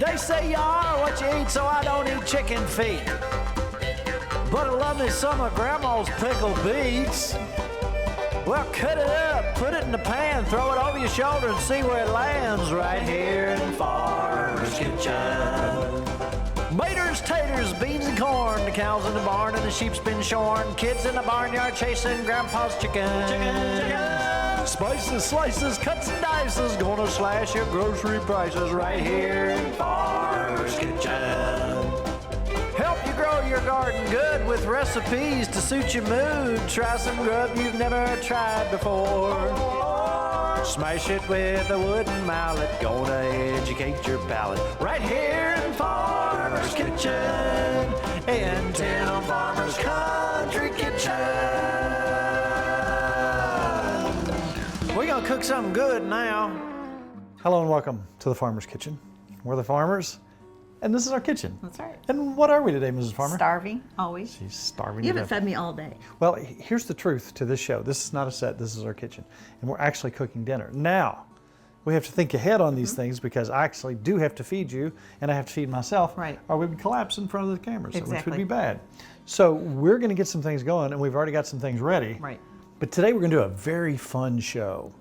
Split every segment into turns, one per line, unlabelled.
They say you are what you eat, so I don't eat chicken feet. But I love me some of Grandma's pickled beets. Well, cut it up, put it in the pan, throw it over your shoulder and see where it lands right here in Farmer's Kitchen. Maters, taters, beans and corn, the cows in the barn and the sheep's been shorn, kids in the barnyard chasing Grandpa's chicken. Spices, slices, cuts and dices, gonna slash your grocery prices right here in Farmer's Kitchen. Help you grow your garden good with recipes to suit your mood. Try some grub you've never tried before. Smash it with a wooden mallet, gonna educate your palate. Right here in Farmer's Kitchen, in Tim Farmer's Country Kitchen. We're gonna cook something good now.
Hello and welcome to the Farmer's Kitchen. We're the farmers, and this is our kitchen.
That's right.
And what are we today, Mrs. Farmer?
Starving, always.
She's starving.
You haven't fed me all day.
Well, here's the truth to this show. This is not a set, this is our kitchen. And we're actually cooking dinner. Now, we have to think ahead on these things because I actually do have to feed you and I have to feed myself.
Right.
Or we would collapse in front of the cameras, which
Exactly.
would be bad. So we're gonna get some things going and we've already got some things ready.
Right.
But today we're gonna do a very fun show.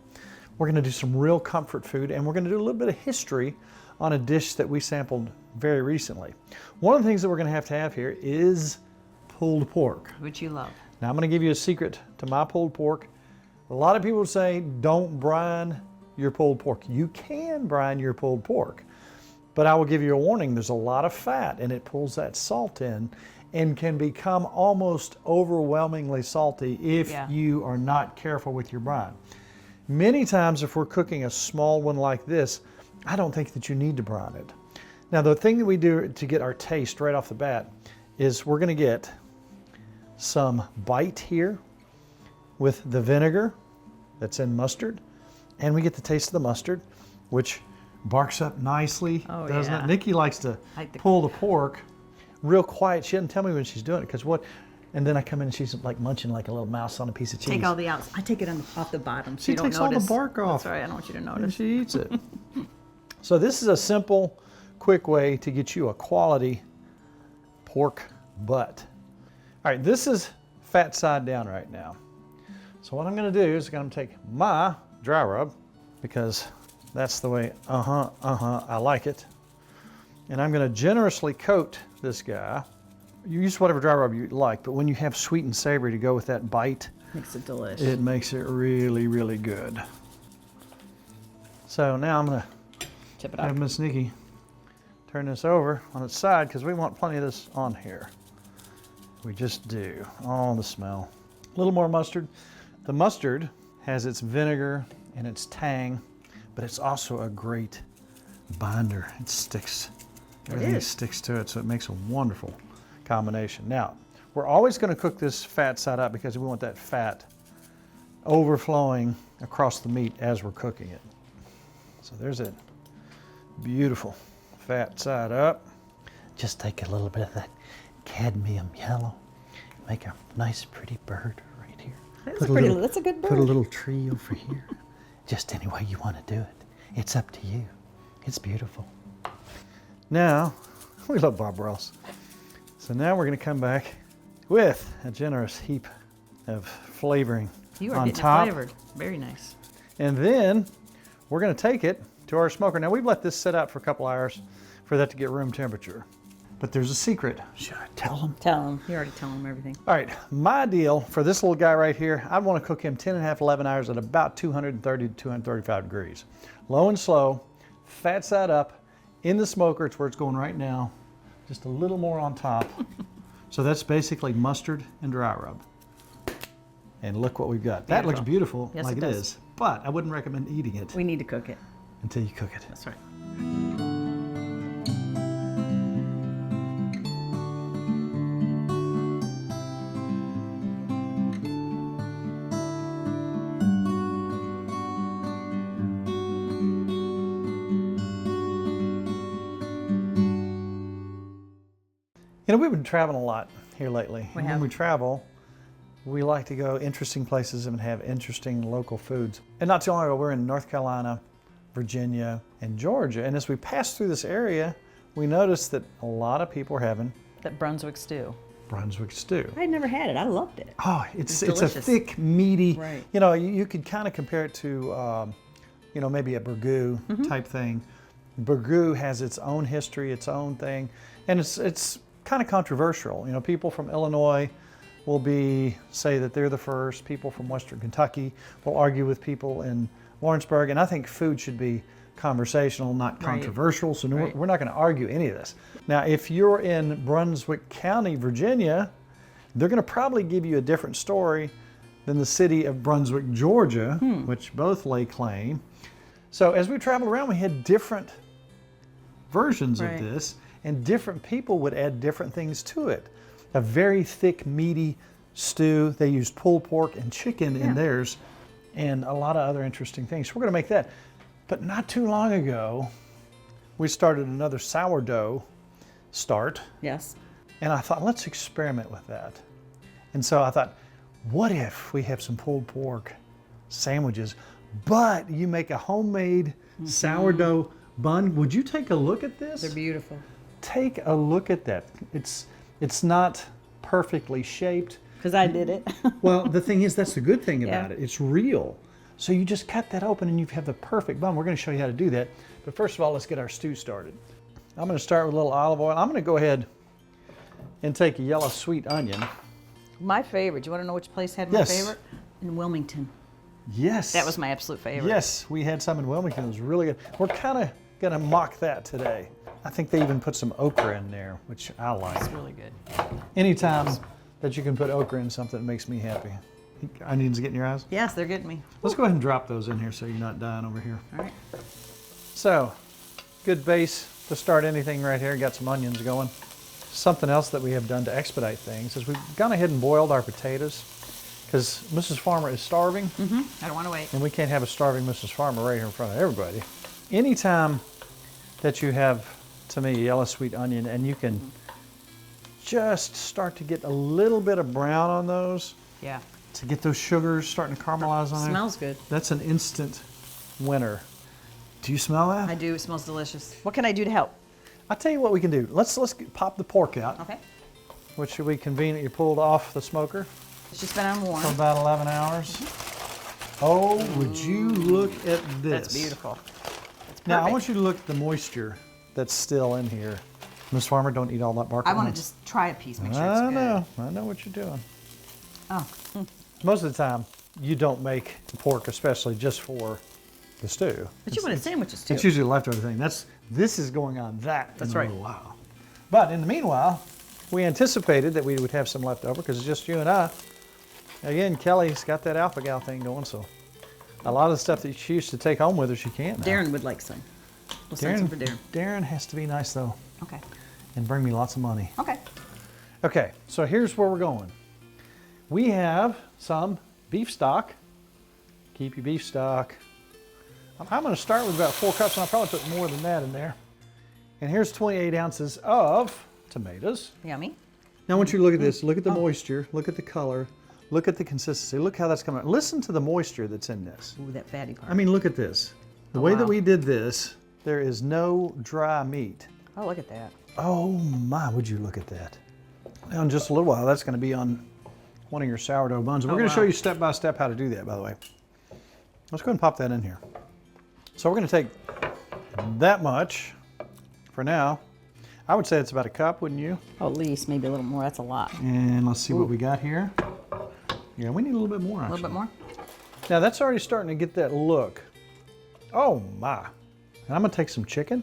We're gonna do some real comfort food and we're gonna do a little bit of history on a dish that we sampled very recently. One of the things that we're gonna have here is pulled pork.
Which you love.
Now I'm gonna give you a secret to my pulled pork. A lot of people say don't brine your pulled pork. You can brine your pulled pork, but I will give you a warning. There's a lot of fat and it pulls that salt in and can become almost overwhelmingly salty if you are not careful with your brine. Many times if we're cooking a small one like this, I don't think that you need to brine it. Now the thing that we do to get our taste right off the bat is we're gonna get some bite here with the vinegar that's in mustard, and we get the taste of the mustard, which barks up nicely, doesn't it? Nikki likes to pull the pork real quiet. She doesn't tell me when she's doing it, because and then I come in and she's like munching like a little mouse on a piece of cheese.
Take all the outs. I take it off the bottom so
she
you don't
takes
notice.
all the bark off.
That's right, I don't want you to
And
notice.
she eats it. So this is a simple, quick way to get you a quality pork butt. All right, this is fat side down right now. So what I'm gonna do is I'm gonna take my dry rub, because that's the way, I like it. And I'm gonna generously coat this guy. You use whatever dry rub you like, but when you have sweet and savory to go with that bite,
Makes it delicious.
it makes it really, really good. So now I'm gonna
Tip it
have
up.
Miss Nikki turn this over on its side because we want plenty of this on here. We just do. Oh, the smell. A little more mustard. The mustard has its vinegar and its tang, but it's also a great binder. It sticks. Everything sticks to it, so it makes a wonderful combination. Now, we're always going to cook this fat side up because we want that fat overflowing across the meat as we're cooking it. So there's it. Beautiful fat side up. Just take a little bit of that cadmium yellow, make a nice pretty bird right here.
That's a good bird.
Put a little tree over here. Just any way you want to do it. It's up to you. It's beautiful. Now, we love Bob Ross. So now we're going to come back with a generous heap of flavoring
You are
on
getting
top.
it flavored. Very nice.
And then we're going to take it to our smoker. Now we've let this sit out for a couple hours for that to get room temperature. But there's a secret. Should I tell them?
Tell him. You already tell him everything.
All right, my deal for this little guy right here, I'd want to cook him 10 and a half, 11 hours at about 230 to 235 degrees. Low and slow, fat side up, in the smoker. It's where it's going right now. Just a little more on top. So that's basically mustard and dry rub. And look what we've got. That looks beautiful,
Yes,
like
it
it
does.
is. But I wouldn't recommend eating it
We need to cook it.
until you cook it.
That's right.
You know, we've been traveling a lot here lately.
We
And
have.
when we travel, we like to go interesting places and have interesting local foods. And not too long ago, we were in North Carolina, Virginia, and Georgia. And as we passed through this area, we noticed that a lot of people are having
That Brunswick stew.
Brunswick stew.
I had never had it. I loved it.
Oh, it's a
delicious.
thick, meaty.
Right.
You know, you could kind of compare it to, you know, maybe a burgoo type thing. Burgoo has its own history, its own thing, and it's kind of controversial. You know, people from Illinois will say that they're the first. People from Western Kentucky will argue with people in Lawrenceburg, and I think food should be conversational, not controversial. So we're not going to argue any of this. Now, if you're in Brunswick County, Virginia, they're going to probably give you a different story than the city of Brunswick, Georgia, which both lay claim. So as we traveled around, we had different versions of this, and different people would add different things to it. A very thick, meaty stew. They used pulled pork and chicken in theirs, and a lot of other interesting things. So we're going to make that. But not too long ago, we started another sourdough start.
Yes.
And I thought, let's experiment with that. And so I thought, what if we have some pulled pork sandwiches, but you make a homemade sourdough bun? Would you take a look at this?
They're beautiful.
Take a look at that. It's not perfectly shaped.
Because I did it.
Well, the thing is, that's the good thing about it. It's real. So you just cut that open and you have the perfect bun. We're going to show you how to do that. But first of all, let's get our stew started. I'm going to start with a little olive oil. I'm going to go ahead and take a yellow sweet onion.
My favorite. Do you want to know which place had my favorite? In Wilmington.
Yes.
That was my absolute favorite.
Yes, we had some in Wilmington. It was really good. We're kind of going to mock that today. I think they even put some okra in there, which I like.
It's really good.
Anytime that you can put okra in something, it makes me happy. Onions getting your eyes?
Yes, they're getting me.
Let's go ahead and drop those in here so you're not dying over here.
All right.
So, good base to start anything right here. Got some onions going. Something else that we have done to expedite things is we've gone ahead and boiled our potatoes because Mrs. Farmer is starving.
I don't want to wait.
And we can't have a starving Mrs. Farmer right here in front of everybody. Anytime that you have, to me, yellow sweet onion, and you can just start to get a little bit of brown on those.
Yeah.
To get those sugars starting to caramelize on there.
Smells good.
That's an instant winner. Do you smell that?
I do. It smells delicious. What can I do to help?
I'll tell you what we can do. Let's pop the pork out.
Okay.
Which we conveniently pulled off the smoker
It's just been on warm.
for about 11 hours. Oh, would you look at this?
That's beautiful. That's
Now, I want you to look at the moisture that's still in here. Miss Farmer, don't eat all that bark.
I want to just try a piece, make sure it's good.
I know what you're doing.
Oh.
Most of the time, you don't make the pork especially just for the stew.
But you want sandwiches too.
It's usually a leftover thing. This is going on that
That's
in a
right.
little while. But in the meanwhile, we anticipated that we would have some left over because it's just you and I. Again, Kelly's got that alpha gal thing going, so a lot of the stuff that she used to take home with her, she can't now.
Darren would like some. We'll send some for Darren.
Darren has to be nice though
Okay.
and bring me lots of money.
Okay.
Okay, so here's where we're going. We have some beef stock. Keep your beef stock. I'm going to start with about 4 cups, and I'll probably put more than that in there. And here's 28 ounces of tomatoes.
Yummy.
Now I want you to look at this. Look at the moisture. Look at the color. Look at the consistency. Look how that's coming out. Listen to the moisture that's in this.
Ooh, that fatty part.
I mean, look at this. The way that we did this, there is no dry meat.
Oh, look at that.
Oh my, would you look at that. Now in just a little while, that's going to be on one of your sourdough buns. We're going to show you step by step how to do that, by the way. Let's go ahead and pop that in here. So we're going to take that much for now. I would say it's about a cup, wouldn't you?
Oh, at least maybe a little more. That's a lot.
And let's see what we got here. Yeah, we need a little bit more, actually.
A little bit more?
Now that's already starting to get that look. Oh my. And I'm going to take some chicken.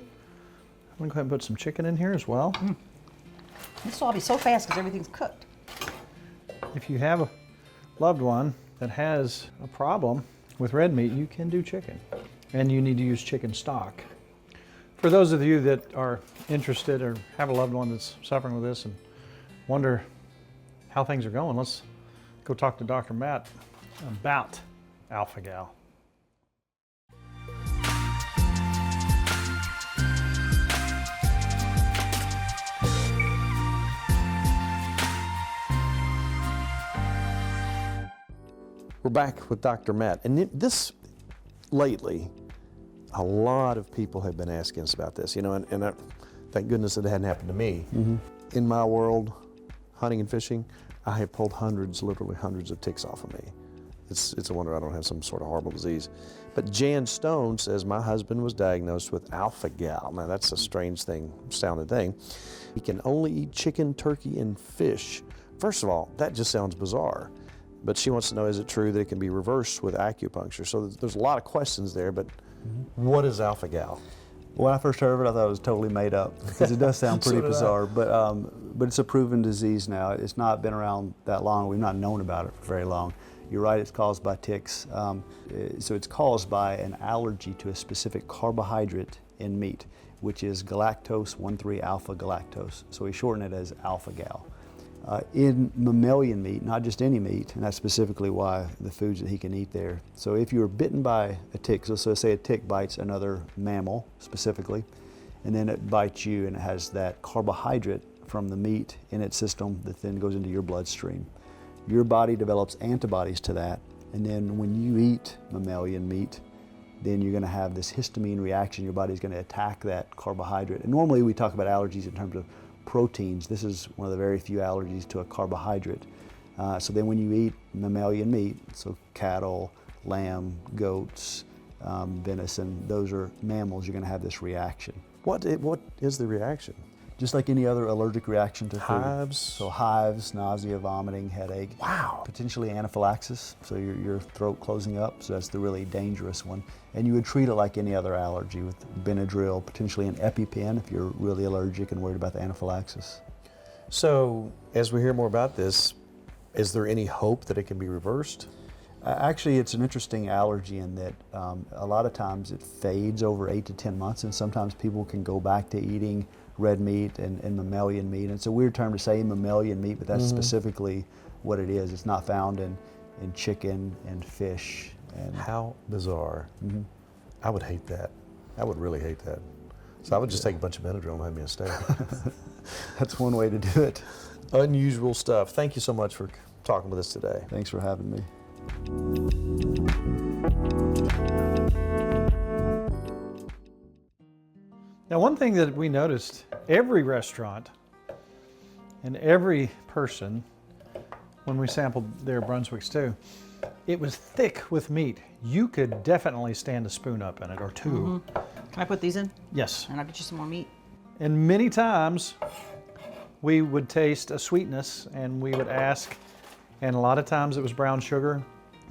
I'm going to go ahead and put some chicken in here as well.
This will all be so fast because everything's cooked.
If you have a loved one that has a problem with red meat, you can do chicken. And you need to use chicken stock. For those of you that are interested or have a loved one that's suffering with this and wonder how things are going, let's go talk to Dr. Matt about Alpha Gal. We're back with Dr. Matt, and this lately, a lot of people have been asking us about this, you know, and
Thank goodness it hadn't happened to me. In my world, hunting and fishing, I have pulled hundreds, literally hundreds of ticks off of me. It's a wonder I don't have some sort of horrible disease. But Jan Stone says my husband was diagnosed with alpha-gal. Now that's a strange sounding thing. He can only eat chicken, turkey, and fish. First of all, that just sounds bizarre. But she wants to know, is it true that it can be reversed with acupuncture? So there's a lot of questions there, but what is alpha-gal?
When I first heard of it, I thought it was totally made up, because it does sound pretty bizarre. But it's a proven disease now. It's not been around that long. We've not known about it for very long. You're right, it's caused by ticks. So it's caused by an allergy to a specific carbohydrate in meat, which is galactose 1,3 alpha galactose. So we shorten it as alpha-gal. In mammalian meat, not just any meat, and that's specifically why the foods that he can eat there. So if you were bitten by a tick, so say a tick bites another mammal specifically, and then it bites you and it has that carbohydrate from the meat in its system that then goes into your bloodstream. Your body develops antibodies to that, and then when you eat mammalian meat, then you're going to have this histamine reaction. Your body's going to attack that carbohydrate. And normally we talk about allergies in terms of proteins. This is one of the very few allergies to a carbohydrate. So then when you eat mammalian meat, so cattle, lamb, goats, venison, those are mammals, you're going to have this reaction.
What is the reaction?
Just like any other allergic reaction to food.
Hives?
So hives, nausea, vomiting, headache.
Wow.
Potentially anaphylaxis, so your throat closing up, so that's the really dangerous one. And you would treat it like any other allergy with Benadryl, potentially an EpiPen if you're really allergic and worried about the anaphylaxis.
So as we hear more about this, is there any hope that it can be reversed?
Actually, it's an interesting allergy in that a lot of times it fades over 8 to 10 months, and sometimes people can go back to eating red meat and mammalian meat. And it's a weird term to say mammalian meat, but that's specifically what it is. It's not found in chicken and fish. And
how bizarre. I would hate that. I would really hate that. So I would just take a bunch of Benadryl and have me a steak.
That's one way to do it.
Unusual stuff. Thank you so much for talking with us today.
Thanks for having me.
Now, one thing that we noticed, every restaurant and every person, when we sampled their Brunswick stew, it was thick with meat. You could definitely stand a spoon up in it, or two.
Can I put these in?
Yes.
And I'll get you some more meat.
And many times, we would taste a sweetness, and we would ask, and a lot of times it was brown sugar,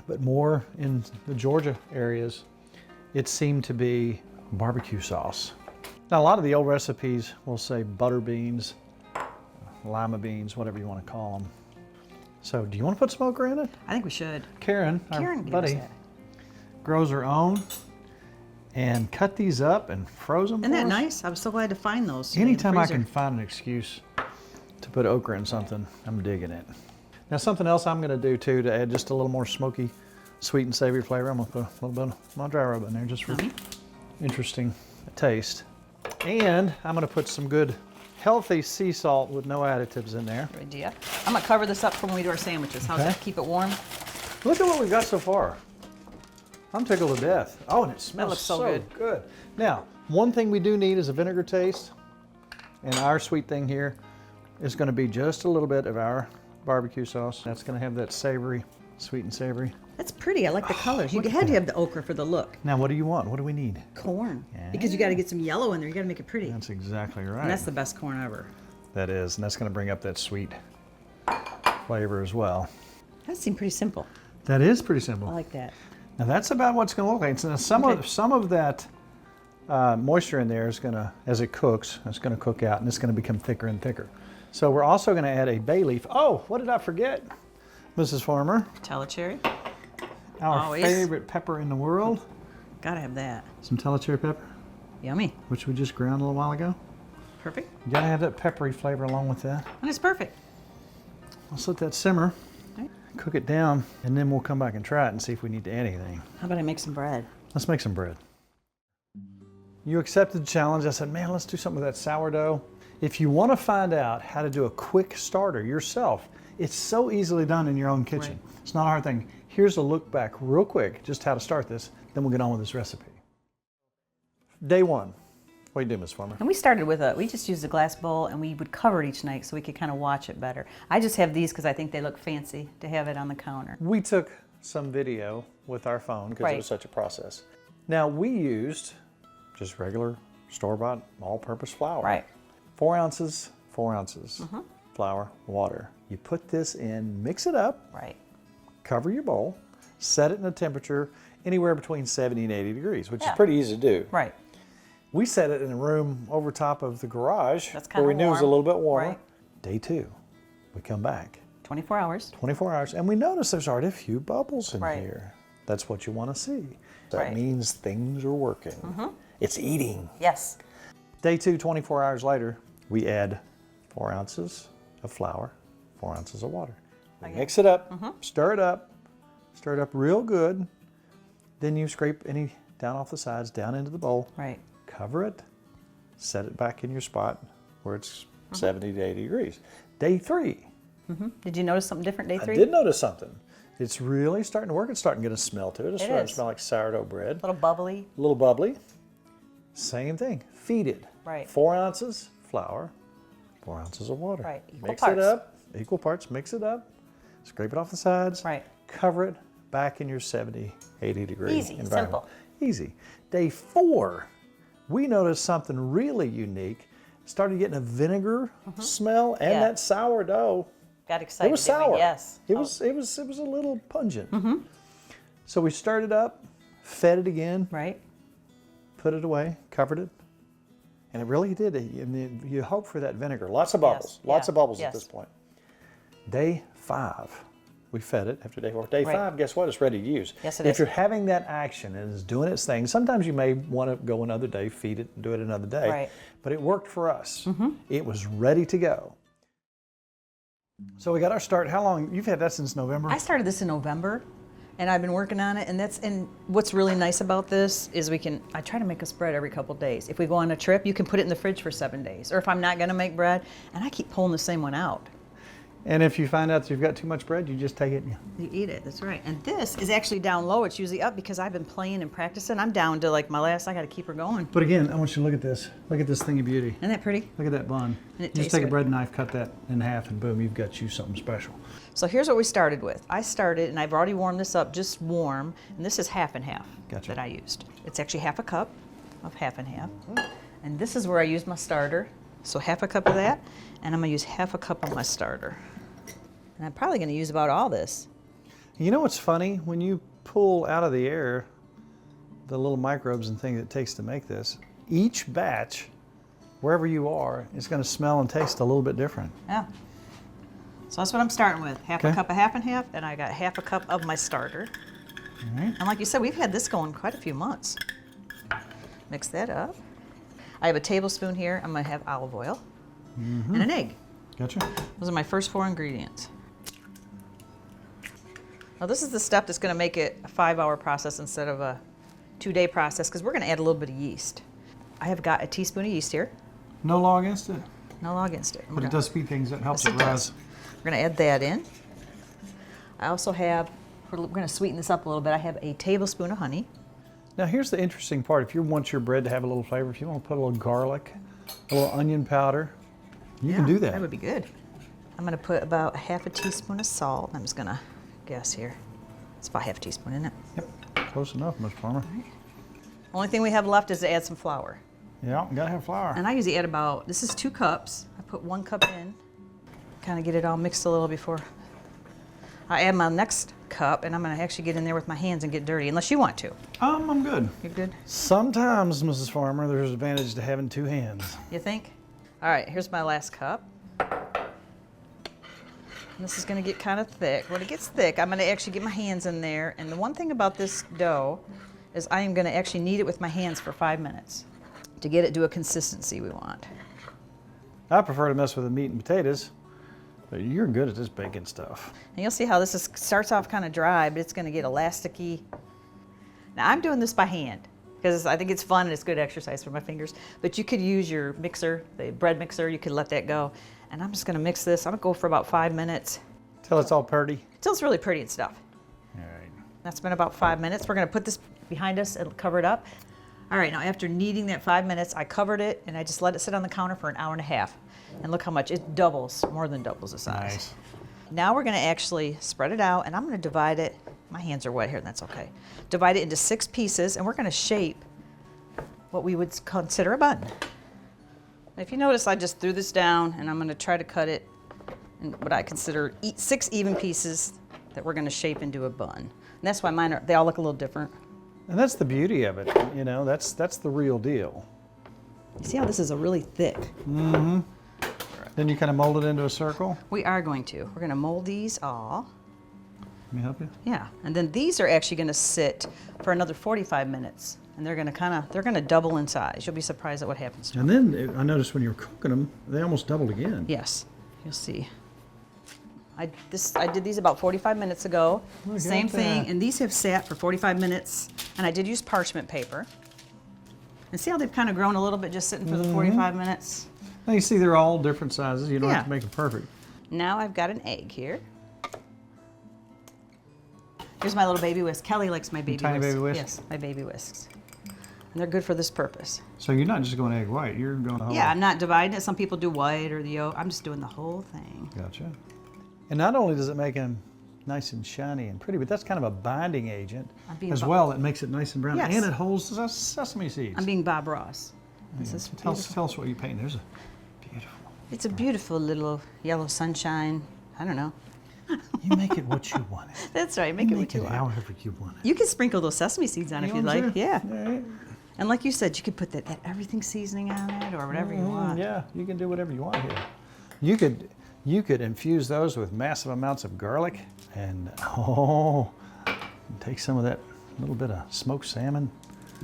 but more in the Georgia areas, it seemed to be barbecue sauce. Now, a lot of the old recipes will say butter beans, lima beans, whatever you want to call them. So, do you want to put smoker in it?
I think we should.
Karen, our
Karen gave us
buddy,
that.
grows her own and cut these up and froze them.
Isn't that
for us.
nice? I was so glad to find those. today in the
Anytime I
freezer.
can find an excuse to put okra in something, I'm digging it. Now, something else I'm going to do too to add just a little more smoky, sweet and savory flavor. I'm going to put a little bit of my dry rub in there just for interesting taste. And I'm going to put some good, healthy sea salt with no additives in there.
Good idea. I'm gonna cover this up for when we do our sandwiches. How's
Okay.
that? Keep it warm.
Look at what we've got so far. I'm tickled to death. Oh, and it smells
looks so
good. Now, one thing we do need is a vinegar taste. And our sweet thing here is going to be just a little bit of our barbecue sauce. That's going to have that savory, sweet and savory.
That's pretty. I like the colors. You had to have the okra for the look.
Now, what do you want? What do we need?
Corn. Because you got to get some yellow in there. You got to make it pretty.
That's exactly right.
And that's the best corn ever.
That is, and that's going to bring up that sweet flavor as well.
That seemed pretty simple.
That is pretty simple.
I like that.
Now that's about what it's going to look like. So some of that moisture in there is going to, as it cooks, it's going to cook out, and it's going to become thicker and thicker. So we're also going to add a bay leaf. Oh, what did I forget, Mrs. Farmer?
Telecherry.
Our
Always.
favorite pepper in the world.
Gotta have that.
Some telecherry pepper,
Yummy.
which we just ground a little while ago.
Perfect.
You gotta have that peppery flavor along with that.
And it's perfect.
Let's let that simmer,
Right.
cook it down, and then we'll come back and try it and see if we need to add anything.
How about I make some bread?
Let's make some bread. You accepted the challenge. I said, man, let's do something with that sourdough. If you want to find out how to do a quick starter yourself, it's so easily done in your own kitchen.
Right.
It's not a hard thing. Here's a look back real quick, just how to start this, then we'll get on with this recipe. Day one, What do you do, Miss Farmer?
And we started with we just used a glass bowl and we would cover it each night so we could kind of watch it better. I just have these because I think they look fancy to have it on the counter.
We took some video with our phone because it was such a process. Now we used just regular store-bought all-purpose flour.
Right.
4 ounces, 4 ounces. Flour, water. You put this in, mix it up,
Right.
cover your bowl, set it in a temperature anywhere between 70 and 80 degrees, which is pretty easy to do.
Right.
We set it in a room over top of the garage
That's
where we
kinda
knew it was a
warm.
little bit warmer.
Right.
Day 2, we come back,
24 hours.
24 hours, and we notice there's already a few bubbles in
Right.
here. That's what you want to see. That
Right.
means things are working. It's eating.
Yes.
Day 2, 24 hours later, we add 4 ounces of flour, 4 ounces of water. We mix it up, stir it up real good. Then you scrape any down off the sides, down into the bowl.
Right.
Cover it, set it back in your spot where it's 70 to 80 degrees. Day 3,
Did you notice something different day 3?
I did notice something. It's really starting to work. It's starting to get a smell to it. It's starting to
is.
smell like sourdough bread.
A little bubbly.
A little bubbly. Same thing. Feed it.
Right.
4 ounces flour, 4 ounces of water.
Right, equal
Mix
parts.
it up. Equal parts. Mix it up. Scrape it off the sides.
Right.
Cover it back in your 70, 80 degree
Easy,
environment.
simple.
Easy. Day 4, we noticed something really unique. Started getting a vinegar smell and
Yeah.
that sourdough.
Got excited.
It was
didn't we?
sour.
Yes.
It was a little pungent. So we stirred it up, fed it again,
Right.
put it away, covered it, and it really did. You hope for that vinegar. Lots of bubbles. Lots of bubbles at this point. Day 5, we fed it after day 4. Day 5, guess what? It's ready to use.
Yes, it
if
is.
you're having that action and it's doing its thing, sometimes you may want to go another day, feed it, and do it another day.
Right.
But it worked for us. It was ready to go. So we got our start. How long? You've had that since November?
I started this in November, and I've been working on it. And what's really nice about this is I try to make a spread every couple days. If we go on a trip, you can put it in the fridge for 7 days. Or if I'm not going to make bread, and I keep pulling the same one out.
And if you find out that you've got too much bread, you just take it and
You eat it, that's right. And this is actually down low. It's usually up because I've been playing and practicing. I'm down to like my last, I got to keep her going.
But again, I want you to look at this. Look at this thing of beauty.
Isn't that pretty?
Look at that bun.
And it
You just
tastes
take a
good.
bread knife, cut that in half, and boom, you've got you something special.
So here's what we started with. I started, and I've already warmed this up, just warm, and this is half and half
Gotcha.
that I used. It's actually half a cup of half and half. And this is where I use my starter. So half a cup of that, and I'm gonna use half a cup of my starter. And I'm probably gonna use about all this.
You know what's funny? When you pull out of the air the little microbes and things it takes to make this, each batch, wherever you are, is going to smell and taste a little bit different.
Yeah. So that's what I'm starting with. Half a
Okay.
cup of half and half, and I got half a cup of my starter.
All right.
And like you said, we've had this going quite a few months. Mix that up. I have a tablespoon here. I'm gonna have olive oil and an egg.
Gotcha.
Those are my first 4 ingredients. Now this is the step that's gonna make it a 5-hour process instead of a 2-day process, because we're gonna add a little bit of yeast. I have got a teaspoon of yeast here.
No law against it,
No law against it.
but it does speed things. It helps
Yes,
it
it
rise.
does. We're gonna add that in. I also have, we're gonna sweeten this up a little bit. I have a tablespoon of honey.
Now here's the interesting part. If you want your bread to have a little flavor, if you want to put a little garlic, a little onion powder, you can do that.
That would be good. I'm gonna put about half a teaspoon of salt. I'm just gonna guess here. It's about half a teaspoon, isn't it?
Yep. Close enough, Miss Farmer.
Only thing we have left is to add some flour.
Yeah, you gotta have flour.
And I usually add about, this is 2 cups. I put 1 cup in, kind of get it all mixed a little before I add my next cup, and I'm gonna actually get in there with my hands and get dirty, unless you want to.
I'm good.
You're good?
Sometimes, Mrs. Farmer, there's an advantage to having 2 hands.
You think? All right, here's my last cup. And this is gonna get kind of thick. When it gets thick, I'm gonna actually get my hands in there. And the one thing about this dough is I am gonna actually knead it with my hands for 5 minutes to get it to a consistency we want.
I prefer to mess with the meat and potatoes, but you're good at this baking stuff.
And you'll see how this starts off kind of dry, but it's gonna get elasticy. Now I'm doing this by hand because I think it's fun and it's good exercise for my fingers. But you could use your mixer, the bread mixer, you could let that go. And I'm just gonna mix this. I'm gonna go for about 5 minutes
Till it's all pretty.
till it's really pretty and stuff.
All right.
That's been about 5 minutes. We're gonna put this behind us and cover it up. All right, now after kneading that 5 minutes, I covered it and I just let it sit on the counter for an hour and a half. And look how much, it doubles, more than doubles the size.
Nice.
Now we're gonna actually spread it out and I'm gonna divide it, my hands are wet here and that's okay. Divide it into 6 pieces and we're gonna shape what we would consider a bun. If you notice, I just threw this down and I'm gonna try to cut it in what I consider 6 even pieces that we're gonna shape into a bun. And that's why mine they all look a little different.
And that's the beauty of it, you know, that's the real deal.
You see how this is a really thick?
Mm-hmm. Then you kind of mold it into a circle.
We are going to. We're gonna mold these all.
Let me help you.
Yeah, and then these are actually gonna sit for another 45 minutes. And they're gonna double in size. You'll be surprised at what happens to them.
And then I noticed when you were cooking them, they almost doubled again.
Yes, you'll see. I did these about 45 minutes ago.
Look
Same
at
thing,
that.
and these have sat for 45 minutes. And I did use parchment paper. And see how they've kind of grown a little bit just sitting for the 45 minutes?
Now you see they're all different sizes. You don't have
Yeah.
to make them perfect.
Now I've got an egg here. Here's my little baby whisk. Kelly likes my baby
tiny
whisks.
baby whisks?
Yes, my baby whisks. And they're good for this purpose.
So you're not just going egg white, you're going the whole.
Yeah, I'm not dividing it. Some people do white or the yolk. I'm just doing the whole thing.
Gotcha. And not only does it make them nice and shiny and pretty, but that's kind of a binding agent as well. It makes it nice and brown.
Yes.
And it holds the sesame seeds.
I'm being Bob Ross. This is
Tell us what you paint. There's a beautiful.
It's a beautiful little yellow sunshine. I don't know.
You make it what you want it.
That's right. Make it what you want.
however you want it.
You can sprinkle those sesame seeds on if you'd
want
like.
to?
Yeah.
All right.
And like you said, you could put that everything seasoning on it or whatever you want.
Yeah, you can do whatever you want here. You could infuse those with massive amounts of garlic and take some of that little bit of smoked salmon.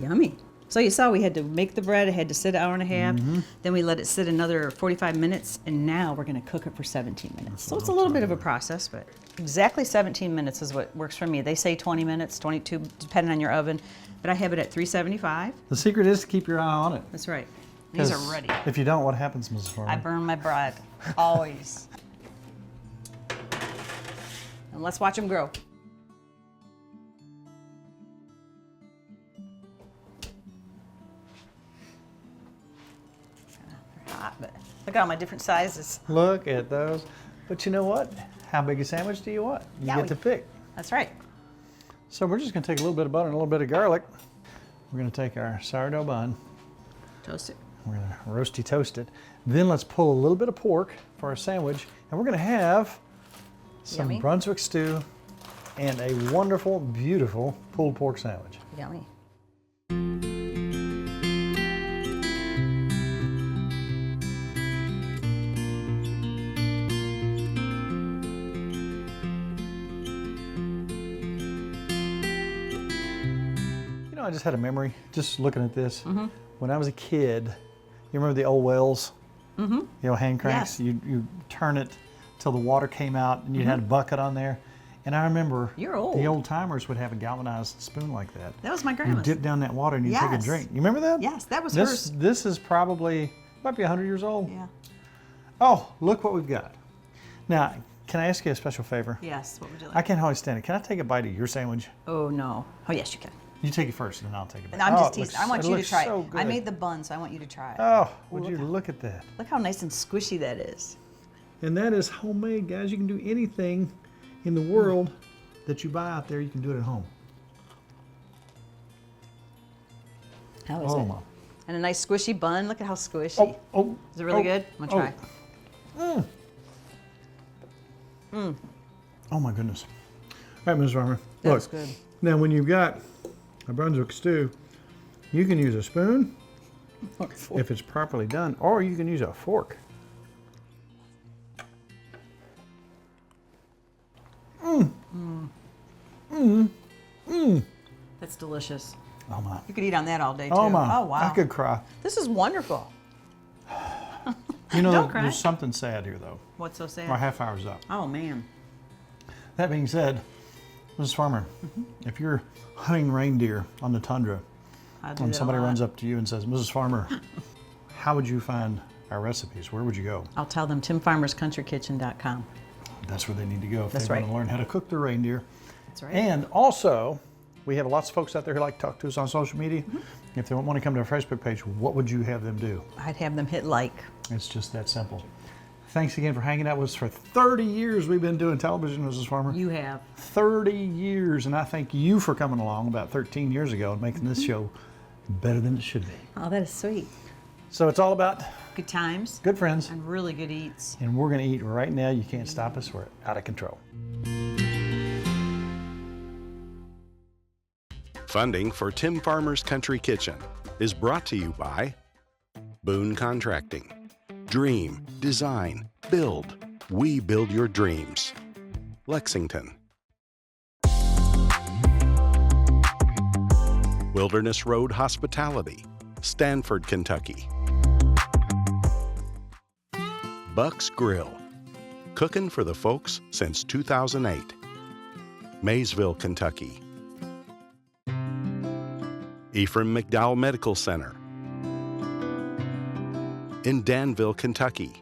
Yummy. So you saw we had to make the bread. It had to sit an hour and a half. Then we let it sit another 45 minutes. And now we're going to cook it for 17 minutes. So it's a little bit of a process, but exactly 17 minutes is what works for me. They say 20 minutes, 22, depending on your oven. But I have it at 375.
The secret is to keep your eye on it.
That's right. These are
'Cause
ready.
If you don't, what happens, Mrs. Farmer?
I burn my bread, always. And let's watch them grow. They're hot, but look at all my different sizes.
Look at those. But you know what? How big a sandwich do you want? You
Yeah,
get to pick.
That's right.
So we're just going to take a little bit of butter and a little bit of garlic. We're going to take our sourdough bun.
Toast it.
We're going to roasty toast it. Then let's pull a little bit of pork for our sandwich. And we're going to have some
Yummy.
Brunswick stew and a wonderful, beautiful pulled pork sandwich.
Yummy.
You know, I just had a memory, just looking at this. When I was a kid, you remember the old wells? You know, hand cranks?
Yes.
You turn it till the water came out and you had a bucket on there. And I remember
You're old.
the old timers would have a galvanized spoon like that.
That was my
You
grandma's.
dip down that water and you take a
Yes.
drink. You remember that?
Yes, that was
This,
hers.
this is probably, might be 100 years old.
Yeah.
Oh, look what we've got. Now, can I ask you a special favor?
Yes. What would you
I
like?
can't hardly stand it. Can I take a bite of your sandwich?
Oh, no. Oh, yes, you can.
You take it first and then I'll take a bite.
No, I'm
Oh,
just
it looks-
teasing. I want
it
you to
looks
try
so
it.
good.
I made the bun, so I want you to try it.
Oh, would
look
you
how-
look at that?
Look how nice and squishy that is.
And that is homemade, guys. You can do anything in the world that you buy out there, you can do it at home.
How is
Oh,
it?
my.
And a nice squishy bun. Look at how squishy.
Oh,
Is it really good? I'm gonna try.
Oh my goodness. All right, Ms. Farmer.
That's
Look,
good.
now when you've got a Brunswick stew, you can use a spoon if it's properly done, or you can use a fork.
That's delicious.
Oh my.
You could eat on that all day too.
Oh my.
Oh wow.
I could cry.
This is wonderful.
You know,
Don't cry.
there's something sad here though.
What's so sad?
Our half hour's up.
Oh man.
That being said, Mrs. Farmer, if you're hunting reindeer on the tundra
I do
and
that a
somebody
lot.
runs up to you and says, Mrs. Farmer, how would you find our recipes? Where would you go?
I'll tell them timfarmerscountrykitchen.com.
That's where they need to go if
That's
they want
right.
to learn how to cook the reindeer.
That's right.
And also, we have lots of folks out there who like to talk to us on social media. If they want to come to our Facebook page, what would you have them do?
I'd have them hit like.
It's just that simple. Thanks again for hanging out with us for 30 years. We've been doing television, Mrs. Farmer.
You have.
30 years, and I thank you for coming along about 13 years ago and making this show better than it should be.
Oh, that is sweet.
So it's all about
Good times.
good friends,
And really good eats.
and we're going to eat right now. You can't stop us. We're out of control.
Funding for Tim Farmer's Country Kitchen is brought to you by Boone Contracting. Dream, design, build. We build your dreams. Lexington. Wilderness Road Hospitality, Stanford, Kentucky. Buck's Grill, cooking for the folks since 2008. Maysville, Kentucky. Ephraim McDowell Medical Center in Danville, Kentucky.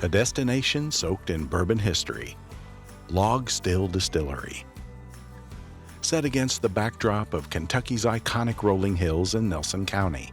A destination soaked in bourbon history, Log Still Distillery. Set against the backdrop of Kentucky's iconic rolling hills in Nelson County.